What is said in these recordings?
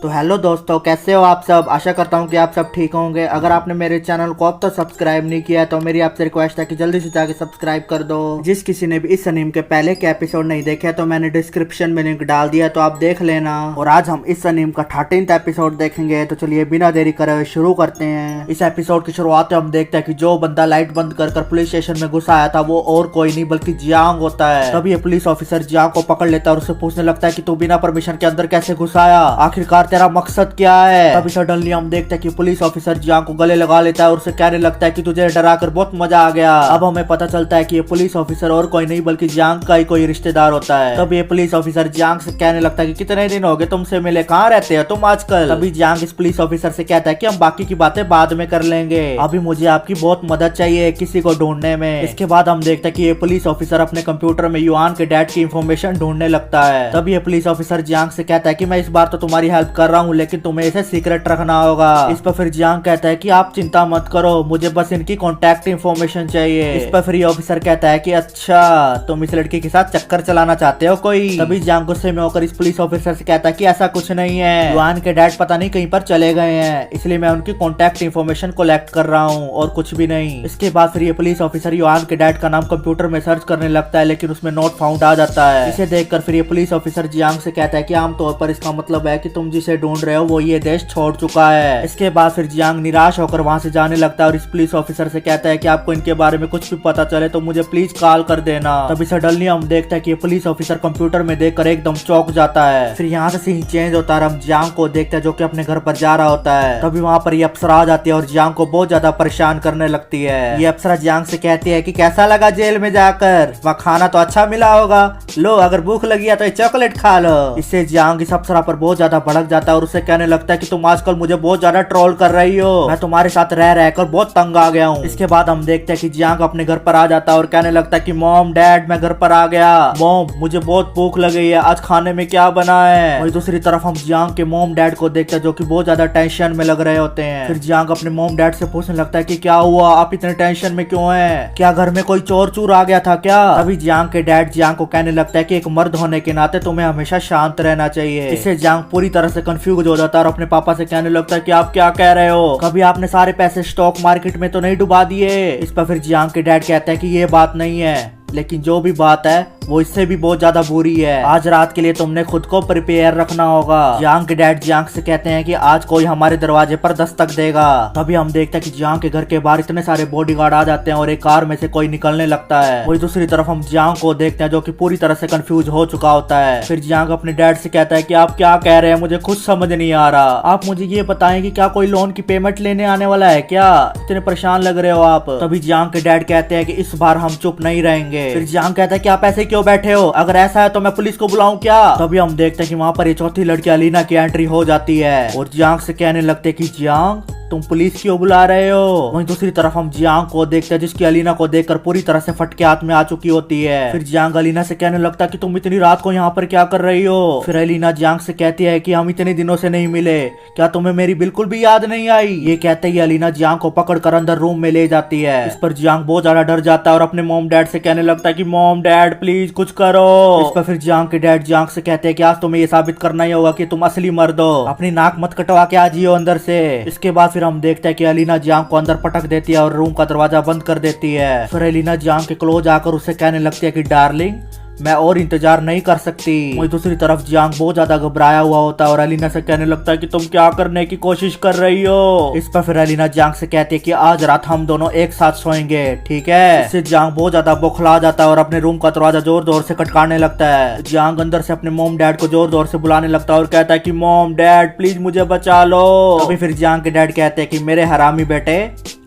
तो हेलो दोस्तों, कैसे हो आप सब। आशा करता हूँ कि आप सब ठीक होंगे। अगर आपने मेरे चैनल को अब तक सब्सक्राइब नहीं किया है तो मेरी आपसे रिक्वेस्ट है कि जल्दी से जाके सब्सक्राइब कर दो। जिस किसी ने भी इस अनीम के पहले के एपिसोड नहीं देखे तो मैंने डिस्क्रिप्शन में लिंक डाल दिया, तो आप देख लेना। और आज हम इस अनीम का 13th एपिसोड देखेंगे। तो चलिए बिना देरी करे हुए शुरू करते हैं। इस एपिसोड की शुरुआत में हम देखते हैं कि जो बंदा लाइट बंद कर पुलिस स्टेशन में घुसा आया था वो और कोई नहीं बल्कि जियांग होता है। तब ये पुलिस ऑफिसर जियांग को पकड़ लेता है और उससे पूछने लगता है कि तू बिना परमिशन के अंदर कैसे घुसाया, आखिरकार तेरा मकसद क्या है। तभी सडनली हम देखते हैं कि पुलिस ऑफिसर जियांग को गले लगा लेता है और उसे कहने लगता है कि तुझे डराकर बहुत मजा आ गया। अब हमें पता चलता है कि ये पुलिस ऑफिसर और कोई नहीं बल्कि जियांग का ही कोई रिश्तेदार होता है। तब ये पुलिस ऑफिसर जियांग से कहने लगता है कि कितने दिन हो गए तुमसे मिले, कहाँ रहते हो तुम आजकल। तभी जियांग इस पुलिस ऑफिसर से कहता है कि हम बाकी की बातें बाद में कर लेंगे, अभी मुझे आपकी बहुत मदद चाहिए किसी को ढूंढने में। इसके बाद हम देखते हैं कि ये पुलिस ऑफिसर अपने कंप्यूटर में युआन के डैड की इंफॉर्मेशन ढूंढने लगता है। तब ये पुलिस ऑफिसर जियांग से कहता है कि मैं इस बार तो तुम्हारी हेल्प कर रहा हूँ लेकिन तुम्हें इसे सीक्रेट रखना होगा। इस पर फिर जियांग कहता है कि आप चिंता मत करो, मुझे बस इनकी कॉन्टैक्ट इंफॉर्मेशन चाहिए। इस पर फिर ये ऑफिसर कहता है कि अच्छा तुम इस लड़की के साथ चक्कर चलाना चाहते हो कोई। तभी जियांग गुस्से में होकर इस पुलिस ऑफिसर से कहता है कि ऐसा कुछ नहीं है, युआन के डैड पता नहीं कहीं पर चले गए हैं इसलिए मैं उनकी कॉन्टैक्ट इंफॉर्मेशन कलेक्ट कर रहा हूँ और कुछ भी नहीं। इसके बाद फिर ये पुलिस ऑफिसर युआन के डैड का नाम कंप्यूटर में सर्च करने लगता है लेकिन उसमें नोट फाउंड आ जाता है। इसे देखकर फिर ये पुलिस ऑफिसर जियांग से कहता है कि आमतौर पर इसका मतलब है कि तुम जिसे ढूंढ रहे हो वो ये देश छोड़ चुका है। इसके बाद फिर जियांग निराश होकर वहां से जाने लगता है और इस पुलिस ऑफिसर से कहता है कि आपको इनके बारे में कुछ भी पता चले तो मुझे प्लीज कॉल कर देना। तभी सडनली हम देखते हैं कि ये पुलिस ऑफिसर कंप्यूटर में देखकर एकदम चौंक जाता है। फिर यहाँ से सीन चेंज होता है, हम जियांग को देखते हैं जो कि अपने घर पर जा रहा होता है। तभी वहाँ पर ये अप्सरा आ जाती है और जियांग को बहुत ज्यादा परेशान करने लगती है। ये अप्सरा जियांग से कहती है कि कैसा लगा जेल में जाकर, वहाँ खाना तो अच्छा मिला होगा, लो अगर भूख लगी है तो ये चॉकलेट खा लो। इससे जियांग इस अप्सरा पर बहुत ज्यादा भड़क जाता है और उससे कहने लगता है कि तुम आजकल मुझे बहुत ज्यादा ट्रोल कर रही हो, मैं तुम्हारे साथ रह रहकर बहुत तंग आ गया हूँ। इसके बाद हम देखते हैं कि जियांग अपने घर पर आ जाता है और कहने लगता है कि मॉम डैड मैं घर पर आ गया, मॉम मुझे बहुत भूख लगी है, आज खाने में क्या बना है। वही दूसरी तरफ हम जियांग के मॉम डैड को देखते हैं जो कि बहुत ज्यादा टेंशन में लग रहे होते हैं। फिर जियांग अपने मॉम डैड से पूछने लगता है कि क्या हुआ, आप इतने टेंशन में क्यों हैं, क्या घर में कोई चोर चूर आ गया था क्या। तभी जियांग के डैड जियांग को कहने लगता है कि एक मर्द होने के नाते तुम्हें हमेशा शांत रहना चाहिए। इससे जियांग पूरी तरह से कंफ्यूज हो जाता है और अपने पापा से कहने लगता है कि आप क्या कह रहे हो, कभी आपने सारे पैसे स्टॉक मार्केट में तो नहीं डुबा दिए। इस पर फिर जियांग के डैड कहता है कि ये बात नहीं है, लेकिन जो भी बात है वो इससे भी बहुत ज्यादा बुरी है, आज रात के लिए तुमने खुद को प्रिपेयर रखना होगा। जियांग के डैड जियांग से कहते हैं कि आज कोई हमारे दरवाजे पर दस्तक देगा। तभी हम देखते हैं कि जियांग के घर के बाहर इतने सारे बॉडीगार्ड आ जाते हैं और एक कार में से कोई निकलने लगता है। वही दूसरी तरफ हम जियांग को देखते हैं जो कि पूरी तरह से कंफ्यूज हो चुका होता है। फिर जियांग अपने डैड से कहता है कि आप क्या कह रहे हैं, मुझे कुछ समझ नहीं आ रहा, आप मुझे ये बताएं कि क्या कोई लोन की पेमेंट लेने आने वाला है क्या, इतने परेशान लग रहे हो आप। तभी जियांग के डैड कहते हैं कि इस बार हम चुप नहीं रहेंगे। फिर जियांग कहता है कि आप ऐसे क्यों बैठे हो, अगर ऐसा है तो मैं पुलिस को बुलाऊं क्या। तभी हम देखते हैं कि वहाँ पर ये चौथी लड़की अलीना की एंट्री हो जाती है और जियांग से कहने लगते हैं कि जियांग तुम पुलिस क्यों बुला रहे हो। वहीं दूसरी तरफ हम जियांग को देखते हैं जिसकी अलीना को देखकर पूरी तरह से फटके हाथ में आ चुकी होती है। फिर जियांग अलीना से कहने लगता है कि तुम इतनी रात को यहाँ पर क्या कर रही हो। फिर अलीना जियांग से कहती है कि हम इतने दिनों से नहीं मिले, क्या तुम्हें मेरी बिल्कुल भी याद नहीं आई। ये कहते ही अलीना जियांग को पकड़कर अंदर रूम में ले जाती है। इस पर जियांग बहुत ज्यादा डर जाता है और अपने मॉम डैड से कहने लगता है कि मॉम डैड प्लीज कुछ करो। इस पर फिर जियांग के डैड जियांग से कहते हैं कि आज तुम्हें ये साबित करना ही होगा कि तुम असली मर्द हो, अपनी नाक मत कटवा के आ जियो अंदर से। इसके बाद फिर हम देखते हैं कि अलीना जियांग को अंदर पटक देती है और रूम का दरवाजा बंद कर देती है। फिर अलीना जियांग के क्लोज आकर उसे कहने लगती है कि डार्लिंग मैं और इंतजार नहीं कर सकती। वही दूसरी तरफ जियांग बहुत ज्यादा घबराया हुआ होता है और अलीना से कहने लगता है कि तुम क्या करने की कोशिश कर रही हो। इस पर फिर अलीना जियांग से कहती है कि आज रात हम दोनों एक साथ सोएंगे, ठीक है। इससे जियांग बहुत ज्यादा बौखला जाता है और अपने रूम का दरवाजा जोर जोर से खटकाने लगता है। जियांग अंदर से अपने मॉम डैड को जोर जोर से बुलाने लगता है और कहता है कि मॉम डैड प्लीज मुझे बचा लो। तभी फिर जियांग के डैड कहते हैं कि मेरे हरामी बेटे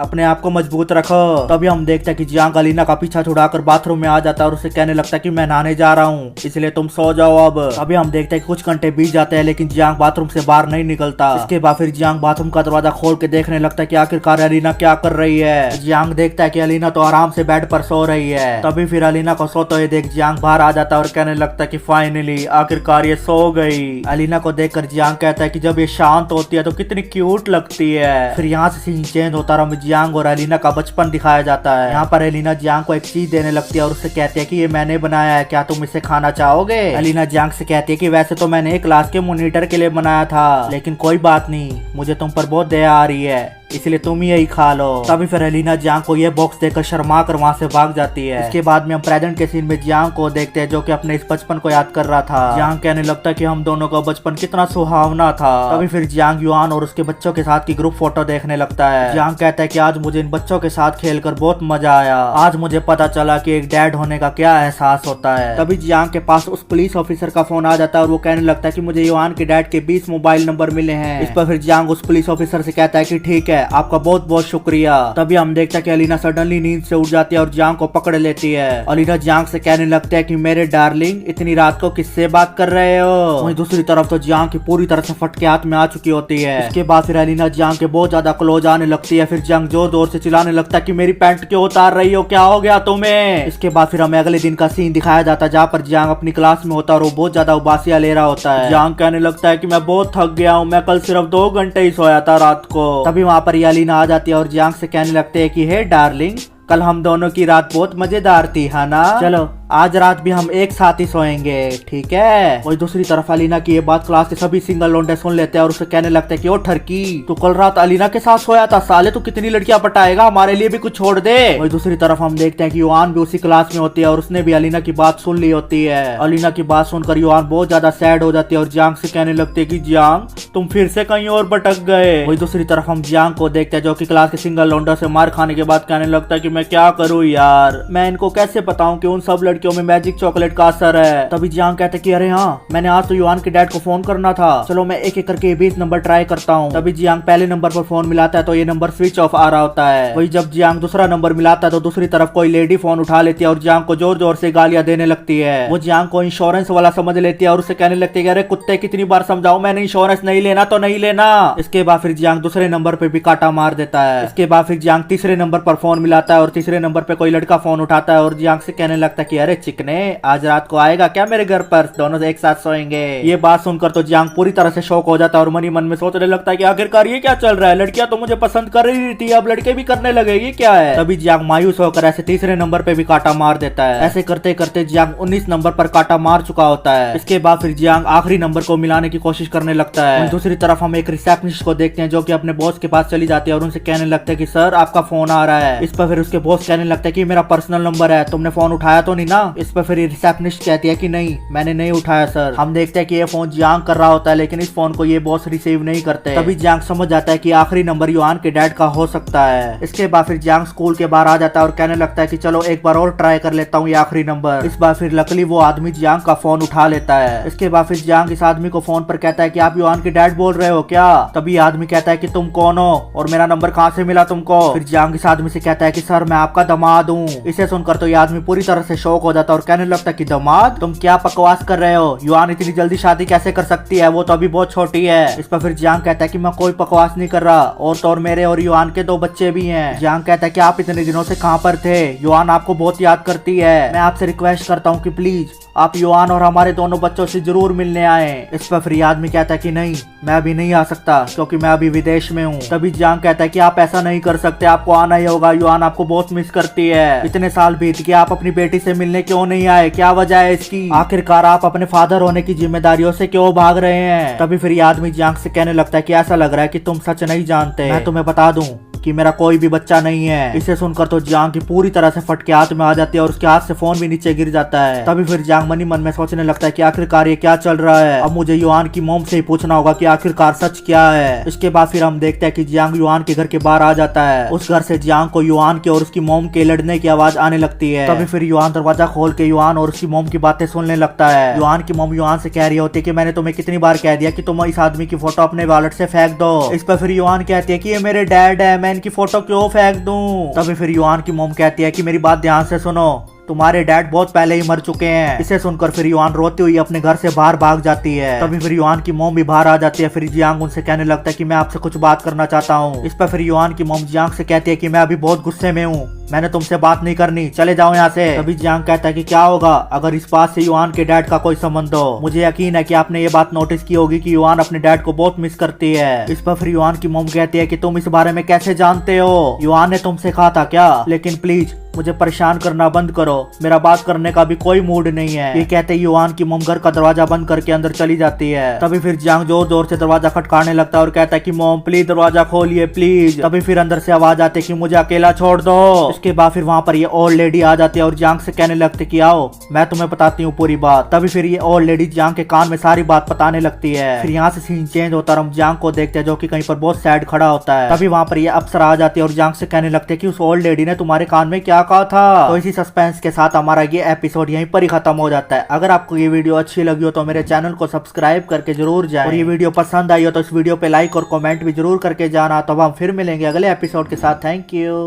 अपने आप को मजबूत रखो। तभी हम देखते हैं कि जियांग अलीना का पीछा छुड़ाकर बाथरूम में आ जाता है और उसे कहने लगता है कि मैं नहाने जा रहा हूँ इसलिए तुम सो जाओ अब। अभी हम देखते हैं कि कुछ घंटे बीत जाते हैं लेकिन जियांग बाथरूम से बाहर नहीं निकलता। इसके बाद फिर जियांग बाथरूम का दरवाजा खोल के देखने लगता है कि आखिरकार अलीना क्या कर रही है। जियांग देखता है कि अलीना तो आराम से बेड पर सो रही है। तभी फिर अलीना को सोते हुए देख जियांग बाहर आ जाता है और कहने लगता है कि फाइनली आखिरकार ये सो गई। अलीना को देखकर जियांग कहता है कि जब ये शांत होती है तो कितनी क्यूट लगती है। फिर यहाँ से सीन चेंज होता है, जियांग और एलिना का बचपन दिखाया जाता है। यहाँ पर एलिना जियांग को एक चीज देने लगती है और उससे कहती है कि ये मैंने बनाया है, क्या तुम इसे खाना चाहोगे। एलिना जियांग से कहती है कि वैसे तो मैंने एक क्लास के मॉनिटर के लिए बनाया था, लेकिन कोई बात नहीं, मुझे तुम पर बहुत दया आ रही है, इसलिए तुम ही यही खा लो। तभी फिर एलिना जियांग को ये बॉक्स देकर शर्मा कर वहाँ से भाग जाती है। इसके बाद में हम प्रेजेंट के सीन में जियांग को देखते हैं जो कि अपने इस बचपन को याद कर रहा था। जियांग कहने लगता है कि हम दोनों का बचपन कितना सुहावना था। तभी फिर जियांग युआन और उसके बच्चों के साथ की ग्रुप फोटो देखने लगता है। जियांग कहता है कि आज मुझे इन बच्चों के साथ खेलकर बहुत मजा आया, आज मुझे पता चला कि एक डैड होने का क्या एहसास होता है। तभी जियांग के पास उस पुलिस ऑफिसर का फोन आ जाता है और वो कहने लगता है कि मुझे युआन के डैड के 20 मोबाइल नंबर मिले हैं। इस पर फिर जियांग उस पुलिस ऑफिसर से कहता है कि ठीक है, आपका बहुत बहुत शुक्रिया। तभी हम देखते हैं कि एलिना सडनली नींद से उठ जाती है और जियांग को पकड़ लेती है। एलिना जियांग से कहने लगता है कि मेरे डार्लिंग, इतनी रात को किससे बात कर रहे हो। वहीं दूसरी तरफ तो जियांग की पूरी तरह से फटके हाथ में आ चुकी होती है। इसके बाद फिर एलिना जियांग के बहुत ज्यादा क्लोज आने लगती है। फिर जियांग जोर जोर से चिल्लाने लगता है कि मेरी पैंट क्यों उतार रही हो, क्या हो गया तुम्हें। इसके बाद फिर हमें अगले दिन का सीन दिखाया जाता है जहाँ पर जियांग अपनी क्लास में होता है और वो बहुत ज्यादा उबासियां ले रहा होता है। जियांग कहने लगता है कि मैं बहुत थक गया हूँ, मैं कल सिर्फ 2 घंटे ही सोया था रात को। तभी वहाँ पर एलिना आ जाती है और जियांग से कहने लगते हैं कि हे डार्लिंग, कल हम दोनों की रात बहुत मजेदार थी, है ना। चलो आज रात भी हम एक साथ ही सोएंगे, ठीक है। वही दूसरी तरफ एलिना की ये बात क्लास के सभी सिंगल लोंडे सुन लेते हैं और उसे कहने लगते हैं कि ओ ठरकी, तू कल रात एलिना के साथ सोया था, साले तू कितनी लड़कियां पटाएगा, हमारे लिए भी कुछ छोड़ दे। वही दूसरी तरफ हम देखते हैं कि युआन भी उसी क्लास में होती है और उसने भी एलिना की बात सुन ली होती है। एलिना की बात सुनकर युआन बहुत ज्यादा सैड हो जाती है और जियांग से कहने लगती है कि जियांग, तुम फिर से कहीं और भटक गए। वही दूसरी तरफ हम जियांग को देखते हैं जो कि क्लास के सिंगल लोंडो से मार खाने के बाद कहने लगता है कि मैं क्या करूँ यार, मैं इनको कैसे बताऊं कि उन सब लड़कियों में मैजिक चॉकलेट का असर है। तभी जियांग कहते कि अरे हाँ, मैंने आज तो युआन के डैड को फोन करना था, चलो मैं एक एक करके 20 नंबर ट्राई करता हूँ। तभी जियांग पहले नंबर पर फोन मिलाता है तो ये नंबर स्विच ऑफ आ रहा होता है। वही जब जियांग दूसरा नंबर मिलाता है तो दूसरी तरफ कोई लेडी फोन उठा लेती है और जियांग को जोर जोर से गालियां देने लगती है। वो जियांग को इंश्योरेंस वाला समझ लेती है और उसे कहने लगती है अरे कुत्ते, कितनी बार समझाऊं, मैंने इंश्योरेंस नहीं लेना तो नहीं लेना। इसके बाद फिर जियांग दूसरे नंबर पे भी काटा मार देता है। इसके बाद फिर जियांग तीसरे नंबर पर फोन मिलाता है और तीसरे नंबर पे कोई लड़का फोन उठाता है और जियांग से कहने लगता है कि अरे चिकने, आज रात को आएगा क्या मेरे घर पर, दोनों एक साथ सोएंगे। ये बात सुनकर तो जियांग पूरी तरह से शौक हो जाता है और मन ही मन में सोचने लगता है कि आखिरकार ये क्या चल रहा है, लड़कियां तो मुझे पसंद कर रही थी, अब लड़के भी करने लगे, ये क्या है। तभी जियांग मायूस होकर ऐसे तीसरे नंबर पे भी काटा मार देता है। ऐसे करते करते जियांग 19 नंबर पर काटा मार चुका होता है। इसके बाद फिर जियांग आखिरी नंबर को मिलाने की कोशिश करने लगता है। दूसरी तरफ हम एक रिसेप्शनिस्ट को देखते हैं जो कि अपने बॉस के पास चली जाती है और उनसे कहने लगता है कि सर आपका फोन आ रहा है। इस पर फिर उसके बॉस कहने लगता है कि मेरा पर्सनल नंबर है, तुमने फोन उठाया तो नहीं ना। इस पर फिर रिसेप्शनिस्ट कहती है कि नहीं, मैंने नहीं उठाया सर। हम देखते हैं कि ये फोन जियांग कर रहा होता है लेकिन इस फोन को ये बॉस रिसीव नहीं करते। तभी जियांग समझ जाता है कि आखिरी नंबर युआन के डैड का हो सकता है। इसके बाद फिर जियांग स्कूल के बाहर आ जाता है और कहने लगता है कि चलो एक बार और ट्राई कर लेता हूँ ये आखिरी नंबर। इस बार फिर लकली वो आदमी जियांग का फोन उठा लेता है। इसके बाद फिर जियांग इस आदमी को फोन पर कहता है कि आप युआन के डैड बोल रहे हो क्या। तभी आदमी कहता है कि तुम कौन हो और मेरा नंबर कहाँ से मिला तुमको। फिर जियांग इस आदमी से कहता है कि सर मैं आपका दामाद हूँ। इसे सुनकर तो ये आदमी पूरी तरह से शॉक हो जाता है और कहने लगता है कि दामाद, तुम क्या बकवास कर रहे हो, युआन इतनी जल्दी शादी कैसे कर सकती है, वो तो अभी बहुत छोटी है। इस पर फिर जियांग कहता है कि मैं कोई बकवास नहीं कर रहा, और तो और मेरे और युआन के 2 बच्चे भी हैं। जियांग कहता है कि आप इतने दिनों से कहाँ पर थे, युआन आपको बहुत याद करती है, मैं आपसे रिक्वेस्ट करता हूँ कि प्लीज आप युआन और हमारे दोनों बच्चों से जरूर मिलने आए। इस पर फिर आदमी कहता है कि नहीं, मैं अभी नहीं आ सकता क्योंकि मैं अभी विदेश में हूँ। तभी जियांग कहता है कि आप ऐसा नहीं कर सकते, आपको आना ही होगा, युआन आपको बहुत मिस करती है, इतने साल बीत गए आप अपनी बेटी से मिलने क्यों नहीं आए, क्या वजह है इसकी, आखिरकार आप अपने फादर होने की जिम्मेदारियों से क्यों भाग रहे हैं। तभी फिर आदमी जियांग से कहने लगता है कि ऐसा लग रहा है कि तुम सच नहीं जानते, मैं तुम्हें बता दूं कि मेरा कोई भी बच्चा नहीं है। इसे सुनकर तो जियांग की पूरी तरह से फटके हाथ में आ जाती है और उसके हाथ से फोन भी नीचे गिर जाता है। तभी फिर जियांग मन ही मन में सोचने लगता है कि आखिरकार ये क्या चल रहा है, अब मुझे युआन की मॉम से ही पूछना होगा कि आखिरकार सच क्या है। इसके बाद फिर हम देखते हैं कि जियांग युआन के घर के बाहर आ जाता है। उस घर से जियांग को युआन के और उसकी मॉम के लड़ने की आवाज आने लगती है। तभी फिर युआन दरवाजा खोल के युआन और उसकी मॉम की बातें सुनने लगता है। युआन की मॉम युआन से कह रही होती है कि मैंने तुम्हें कितनी बार कह दिया कि तुम इस आदमी की फोटो अपने वॉलेट से फेंक दो। इस पर फिर युआन कहती है कि ये मेरे डैड है, मैं इनकी फोटो क्यों फेंक दूं। तभी फिर युआन की मॉम कहती है कि मेरी बात ध्यान से सुनो, तुम्हारे डैड बहुत पहले ही मर चुके हैं। इसे सुनकर फिर युआन रोती हुई अपने घर से बाहर भाग जाती है। तभी फिर युआन की मॉम भी बाहर आ जाती है। फिर जियांग उनसे कहने लगता है कि मैं आपसे कुछ बात करना चाहता हूँ। इस पर फिर युआन की मॉम जियांग से कहती है कि मैं अभी बहुत गुस्से में हूँ, मैंने तुमसे बात नहीं करनी, चले जाओ यहाँ से। तभी जियांग कहता है कि क्या होगा अगर इस बात से युआन के डैड का कोई संबंध हो। मुझे यकीन है कि आपने ये बात नोटिस की होगी कि युआन अपने डैड को बहुत मिस करती है। इस पर फिर युआन की मॉम कहती है कि तुम इस बारे में कैसे जानते हो, युआन ने तुमसे कहा था क्या? लेकिन प्लीज मुझे परेशान करना बंद करो, मेरा बात करने का भी कोई मूड नहीं है। ये कहते ही युआन की मॉम घर का दरवाजा बंद करके अंदर चली जाती है। तभी फिर जियांग जोर जोर से दरवाजा खटकाने लगता है और कहता है कि मॉम प्लीज दरवाजा खोलिए प्लीज। तभी फिर अंदर से आवाज आती है कि मुझे अकेला छोड़ दो। इसके बाद फिर वहाँ पर ये ओल्ड लेडी आ जाती है और जियांग से कहने लगती कि आओ मैं तुम्हें बताती हूँ पूरी बात। तभी फिर ये ओल्ड लेडी जियांग के कान में सारी बात बताने लगती है। फिर यहाँ से सीन चेंज होता है, हम जियांग को देखते हैं जो कि कहीं पर बहुत सैड खड़ा होता है। तभी वहाँ पर ये अप्सरा आ जाती है और जियांग से कहने लगते है कि उस ओल्ड लेडी ने तुम्हारे कान में क्या कहा था। तो इसी सस्पेंस के साथ हमारा ये एपिसोड यहीं पर ही खत्म हो जाता है। अगर आपको ये वीडियो अच्छी लगी हो तो मेरे चैनल को सब्सक्राइब करके जरूर जाएं। और ये वीडियो पसंद आई हो तो इस वीडियो पे लाइक और कमेंट भी जरूर करके जाना। तो अब हम फिर मिलेंगे अगले एपिसोड के साथ। Thank you.